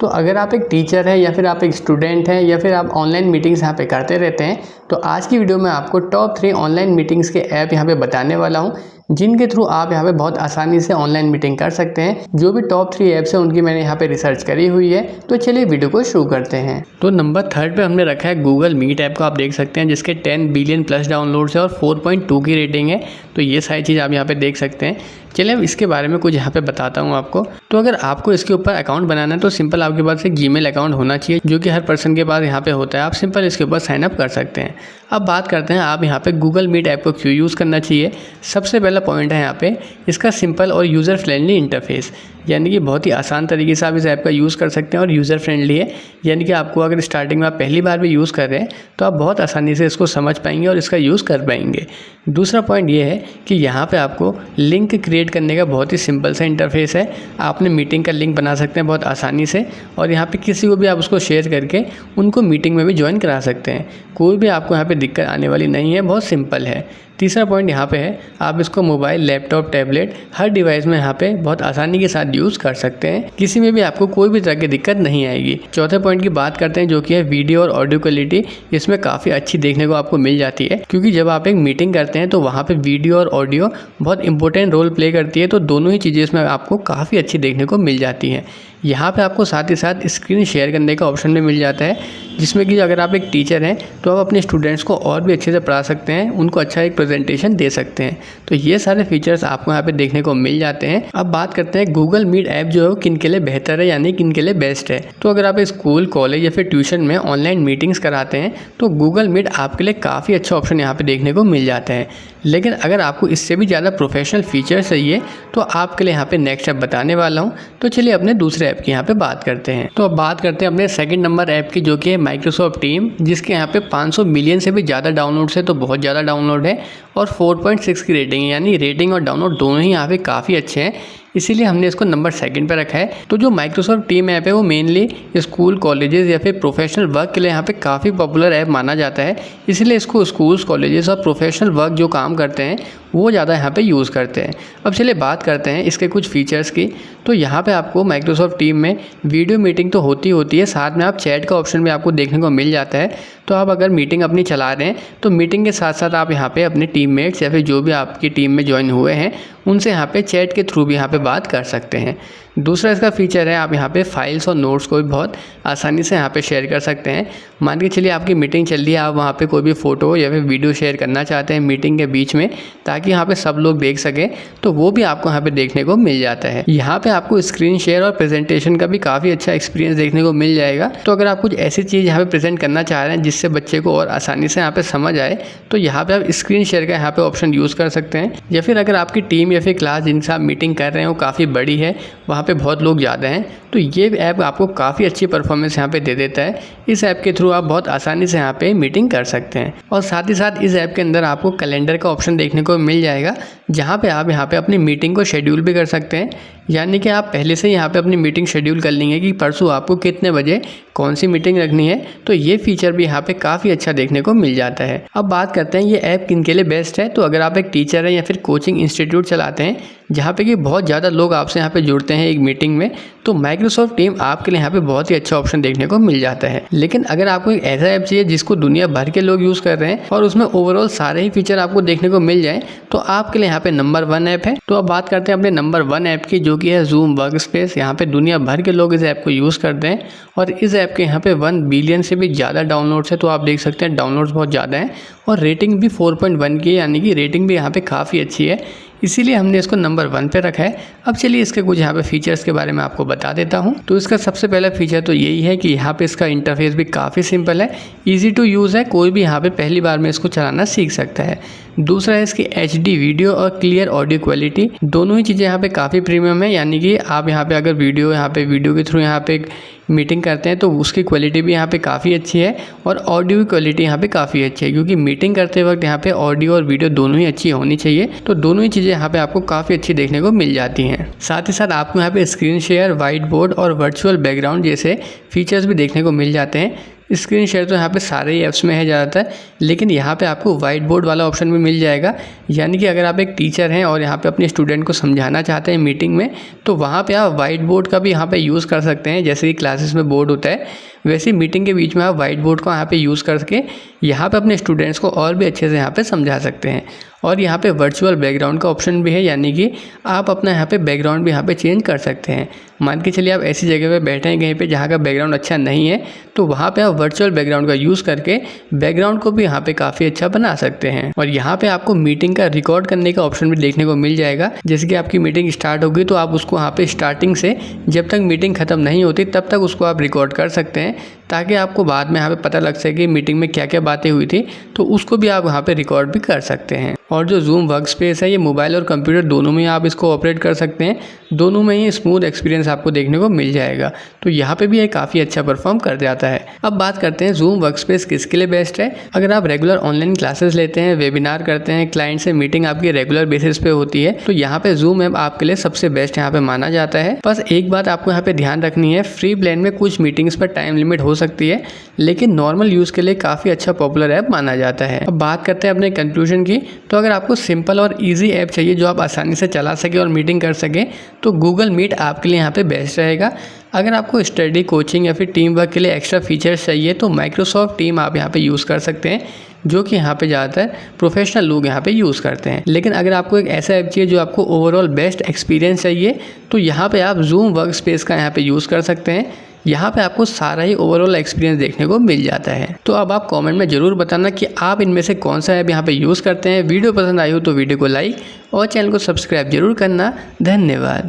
तो अगर आप एक टीचर हैं या फिर आप एक स्टूडेंट हैं या फिर आप ऑनलाइन मीटिंग्स यहाँ पे करते रहते हैं, तो आज की वीडियो में आपको टॉप 3 ऑनलाइन मीटिंग्स के ऐप यहाँ पे बताने वाला हूँ, जिनके थ्रू आप यहाँ पे बहुत आसानी से ऑनलाइन मीटिंग कर सकते हैं। जो भी टॉप 3 ऐप्स हैं उनकी मैंने यहाँ पे रिसर्च करी हुई है। तो चलिए वीडियो को शुरू करते हैं। तो नंबर 3 पे हमने रखा है गूगल मीट ऐप को। आप देख सकते हैं जिसके 10 बिलियन प्लस डाउनलोड्स है और 4.2 की रेटिंग है। तो ये सारी चीज़ आप यहाँ पे देख सकते हैं। चलिए अब इसके बारे में कुछ यहाँ पे बताता हूँ आपको। तो अगर आपको इसके ऊपर अकाउंट बनाना है तो सिंपल आपके पास एक जीमेल अकाउंट होना चाहिए, जो कि हर पर्सन के पास यहाँ पे होता है। आप सिंपल इसके ऊपर साइन अप कर सकते हैं। अब बात करते हैं आप यहाँ पे गूगल मीट ऐप को क्यों यूज़ करना चाहिए। सबसे पहला पॉइंट है यहाँ पे इसका सिंपल और यूज़र फ्रेंडली इंटरफेस, यानी कि बहुत ही आसान तरीके से आप इस ऐप का यूज़ कर सकते हैं और यूज़र फ्रेंडली है। यानी कि आपको अगर स्टार्टिंग में आप पहली बार भी यूज़ कर रहे हैं तो आप बहुत आसानी से इसको समझ पाएंगे और इसका यूज़ कर पाएंगे। दूसरा पॉइंट ये है कि यहाँ पे आपको लिंक क्रिएट करने का बहुत ही सिंपल सा इंटरफेस है। आप अपने मीटिंग का लिंक बना सकते हैं बहुत आसानी से, और यहाँ पे किसी को भी आप उसको शेयर करके उनको मीटिंग में भी ज्वाइन करा सकते हैं। कोई भी आपको यहाँ पे दिक्कत आने वाली नहीं है, बहुत सिंपल है। तीसरा पॉइंट यहाँ पे है आप इसको मोबाइल, लैपटॉप, टैबलेट हर डिवाइस में यहाँ पे बहुत आसानी के साथ यूज़ कर सकते हैं। किसी में भी आपको कोई भी तरह की दिक्कत नहीं आएगी। चौथे पॉइंट की बात करते हैं, जो कि है वीडियो और ऑडियो क्वालिटी। इसमें काफ़ी अच्छी देखने को आपको मिल जाती है, क्योंकि जब आप एक मीटिंग करते हैं तो वहाँ पे वीडियो और ऑडियो बहुत इंपॉर्टेंट रोल प्ले करती है। तो दोनों ही चीज़ें इसमें आपको काफ़ी अच्छी देखने को मिल जाती हैं। यहाँ पे आपको साथ ही साथ स्क्रीन शेयर करने का ऑप्शन भी मिल जाता है, जिसमें कि अगर आप एक टीचर हैं तो आप अपने स्टूडेंट्स को और भी अच्छे से पढ़ा सकते हैं, उनको अच्छा एक प्रेजेंटेशन दे सकते हैं। तो ये सारे फीचर्स आपको यहाँ पे देखने को मिल जाते हैं। अब बात करते हैं गूगल मीट ऐप जो है किन के लिए बेहतर है, यानी किन के लिए बेस्ट है। तो अगर आप स्कूल, कॉलेज या फिर ट्यूशन में ऑनलाइन मीटिंग्स कराते हैं तो गूगल मीट आपके लिए काफ़ी अच्छा ऑप्शन यहाँ पे देखने को मिल जाता है। लेकिन अगर आपको इससे भी ज़्यादा प्रोफेशनल फीचर्स चाहिए तो आपके लिए यहाँ पे नेक्स्ट ऐप बताने वाला हूँ। तो चलिए अपने दूसरे ऐप की यहाँ पे बात करते हैं। तो अब बात करते हैं अपने सेकंड नंबर ऐप की, जो कि है माइक्रोसॉफ्ट टीम, जिसके यहाँ पे 500 मिलियन से भी ज़्यादा डाउनलोड्स है। तो बहुत ज़्यादा डाउनलोड है और 4.6 की रेटिंग है, यानी रेटिंग और डाउनलोड दोनों ही यहाँ पे काफ़ी अच्छे हैं। इसीलिए हमने इसको नंबर 2 पे रखा है। तो जो माइक्रोसॉफ्ट टीम ऐप है वो मेनली स्कूल, कॉलेजेस या फिर प्रोफेशनल वर्क के लिए यहाँ पे काफ़ी पॉपुलर ऐप माना जाता है। इसलिए इसको स्कूल्स, कॉलेजेस और प्रोफेशनल वर्क जो काम करते हैं वो ज़्यादा यहाँ पे यूज़ करते हैं। अब चलिए बात करते हैं इसके कुछ फीचर्स की। तो यहाँ पे आपको माइक्रोसॉफ्ट टीम में वीडियो मीटिंग तो होती है, साथ में आप चैट का ऑप्शन भी आपको देखने को मिल जाता है। तो आप अगर मीटिंग अपनी चला रहे हैं तो मीटिंग के साथ साथ आप यहाँ पे अपने टीममेट्स या फिर जो भी आपकी टीम में ज्वाइन हुए हैं उनसे यहाँ पे चैट के थ्रू भी यहाँ पे बात कर सकते हैं। दूसरा इसका फीचर है आप यहाँ पे फाइल्स और नोट्स को भी बहुत आसानी से यहाँ पे शेयर कर सकते हैं। मान के चलिए आपकी मीटिंग चल रही है, आप वहाँ पे कोई भी फ़ोटो या फिर वीडियो शेयर करना चाहते हैं मीटिंग के बीच में, ताकि यहाँ पे सब लोग देख सकें, तो वो भी आपको यहाँ पे देखने को मिल जाता है। यहाँ पे आपको स्क्रीन शेयर और प्रेजेंटेशन का भी काफ़ी अच्छा एक्सपीरियंस देखने को मिल जाएगा। तो अगर आप कुछ ऐसी चीज़ यहाँ पे प्रेजेंट करना चाह रहे हैं जिससे बच्चे को और आसानी से यहाँ पे समझ आए, तो यहाँ पे आप स्क्रीन शेयर का यहाँ पे ऑप्शन यूज़ कर सकते हैं। या फिर अगर आपकी टीम या फिर क्लास जिनसे आप मीटिंग कर रहे हैं वो काफ़ी बड़ी है, वहाँ पे बहुत लोग ज़्यादा हैं, तो ये ऐप आपको काफ़ी अच्छी परफॉर्मेंस यहाँ पे दे देता है। इस ऐप के थ्रू आप बहुत आसानी से यहाँ पे मीटिंग कर सकते हैं। और साथ ही साथ इस ऐप के अंदर आपको कैलेंडर का ऑप्शन देखने को मिल जाएगा, जहाँ पे आप यहाँ पे अपनी मीटिंग को शेड्यूल भी कर सकते हैं। यानी कि आप पहले से यहाँ पे अपनी मीटिंग शेड्यूल कर लेंगे कि परसों आपको कितने बजे कौन सी मीटिंग रखनी है। तो ये फीचर भी यहाँ पे काफ़ी अच्छा देखने को मिल जाता है। अब बात करते हैं ये ऐप किन के लिए बेस्ट है। तो अगर आप एक टीचर हैं या फिर कोचिंग इंस्टीट्यूट चलाते हैं जहाँ पे कि बहुत ज़्यादा लोग आपसे यहाँ पे जुड़ते हैं एक मीटिंग में, तो माइक्रोसॉफ्ट टीम आपके लिए यहाँ पे बहुत ही अच्छा ऑप्शन देखने को मिल जाता है। लेकिन अगर आपको एक ऐसा ऐप चाहिए जिसको दुनिया भर के लोग यूज़ कर रहे हैं और उसमें ओवरऑल सारे ही फीचर आपको देखने को मिल जाए, तो आपके लिए यहाँ पे नंबर 1 ऐप है। तो अब बात करते हैं अपने नंबर 1 ऐप की, जो कि है जूम वर्कस्पेस। यहाँ पे दुनिया भर के लोग इस ऐप को यूज़ करते हैं और इस ऐप के यहाँ पे 1 बिलियन से भी ज़्यादा डाउनलोड्स है। तो आप देख सकते हैं डाउनलोड्स बहुत ज़्यादा हैं और रेटिंग भी 4.1 की है, यानी कि रेटिंग भी यहाँ पे काफ़ी अच्छी है। इसीलिए हमने इसको नंबर 1 पे रखा है। अब चलिए इसके कुछ यहाँ पे फीचर्स के बारे में आपको बता देता हूँ। तो इसका सबसे पहला फीचर तो यही है कि यहाँ पे इसका इंटरफेस भी काफ़ी सिंपल है, ईजी टू यूज़ है, कोई भी यहाँ पे पहली बार में इसको चलाना सीख सकता है। दूसरा है इसकी HD वीडियो और क्लियर ऑडियो क्वालिटी, दोनों ही चीज़ें यहाँ पे काफ़ी प्रीमियम है। यानी कि आप यहाँ पे अगर वीडियो के थ्रू यहाँ पे मीटिंग करते हैं तो उसकी क्वालिटी भी यहाँ पे काफ़ी अच्छी है और ऑडियो की क्वालिटी यहाँ पे काफ़ी अच्छी है, क्योंकि मीटिंग करते वक्त यहाँ पे ऑडियो और वीडियो दोनों ही अच्छी होनी चाहिए। तो दोनों ही चीज़ें यहाँ पे आपको काफ़ी अच्छी देखने को मिल जाती हैं। साथ ही साथ आपको यहाँ पे स्क्रीन शेयर, वाइट बोर्ड और वर्चुअल बैकग्राउंड जैसे फीचर्स भी देखने को मिल जाते हैं, स्क्रीन शेयर तो यहाँ पे सारे ही ऐप्स में है ज़्यादातर, लेकिन यहाँ पे आपको वाइट बोर्ड वाला ऑप्शन भी मिल जाएगा। यानी कि अगर आप एक टीचर हैं और यहाँ पे अपने स्टूडेंट को समझाना चाहते हैं मीटिंग में, तो वहाँ पे आप वाइट बोर्ड का भी यहाँ पे यूज़ कर सकते हैं। जैसे कि क्लासेस में बोर्ड होता है, वैसे मीटिंग के बीच में आप वाइट बोर्ड को यहाँ पे यूज़ करके यहाँ पे अपने स्टूडेंट्स को और भी अच्छे से यहाँ पे समझा सकते हैं। और यहाँ पे वर्चुअल बैकग्राउंड का ऑप्शन भी है, यानी कि आप अपना यहाँ पे बैकग्राउंड भी यहाँ पे चेंज कर सकते हैं। मान के चलिए आप ऐसी जगह पे बैठे हैं कहीं पे जहाँ का बैकग्राउंड अच्छा नहीं है, तो वहाँ पे आप वर्चुअल बैकग्राउंड का यूज़ करके बैकग्राउंड को भी यहाँ पे काफ़ी अच्छा बना सकते हैं। और यहाँ पे आपको मीटिंग का रिकॉर्ड करने का ऑप्शन भी देखने को मिल जाएगा। जैसे कि आपकी मीटिंग स्टार्ट होगी तो आप उसको यहाँ पे स्टार्टिंग से जब तक मीटिंग ख़त्म नहीं होती तब तक उसको आप रिकॉर्ड कर सकते हैं, ताकि आपको बाद में यहाँ पे पता लग सके मीटिंग में क्या क्या बातें हुई थी, तो उसको भी आप यहाँ पे रिकॉर्ड भी कर सकते हैं। और जो जूम वर्कस्पेस है, ये मोबाइल और कंप्यूटर दोनों में आप इसको ऑपरेट कर सकते हैं। दोनों में ही स्मूथ एक्सपीरियंस आपको देखने को मिल जाएगा। तो यहाँ पे भी ये काफ़ी अच्छा परफॉर्म कर जाता है। अब बात करते हैं जूम वर्कस्पेस किसके लिए बेस्ट है। अगर आप रेगुलर ऑनलाइन क्लासेस लेते हैं, वेबिनार करते हैं, क्लाइंट से मीटिंग आपकी रेगुलर बेसिस पे होती है, तो यहाँ पे जूम ऐप आपके लिए सबसे बेस्ट यहाँ पे माना जाता है। बस एक बात आपको यहाँ पे ध्यान रखनी है, फ्री प्लान में कुछ मीटिंग्स पर टाइम लिमिट हो सकती है, लेकिन नॉर्मल यूज़ के लिए काफ़ी अच्छा पॉपुलर ऐप माना जाता है। अब बात करते हैं अपने कंक्लूजन की। तो अगर आपको सिंपल और इजी ऐप चाहिए जो आप आसानी से चला सके और मीटिंग कर सकें, तो गूगल मीट आपके लिए यहाँ पे बेस्ट रहेगा। अगर आपको स्टडी, कोचिंग या फिर टीम वर्क के लिए एक्स्ट्रा फीचर्स चाहिए, तो माइक्रोसॉफ्ट टीम आप यहाँ पे यूज़ कर सकते हैं, जो कि यहाँ पे ज़्यादातर प्रोफेशनल लोग यहाँ पे यूज़ करते हैं। लेकिन अगर आपको एक ऐसा ऐप चाहिए जो आपको ओवरऑल बेस्ट एक्सपीरियंस चाहिए, तो यहाँ पे आप जूम वर्कस्पेस का यहाँ पे यूज़ कर सकते हैं। यहाँ पे आपको सारा ही ओवरऑल एक्सपीरियंस देखने को मिल जाता है। तो अब आप कमेंट में ज़रूर बताना कि आप इनमें से कौन सा ऐप यहाँ पे यूज़ करते हैं। वीडियो पसंद आई हो तो वीडियो को लाइक और चैनल को सब्सक्राइब जरूर करना। धन्यवाद।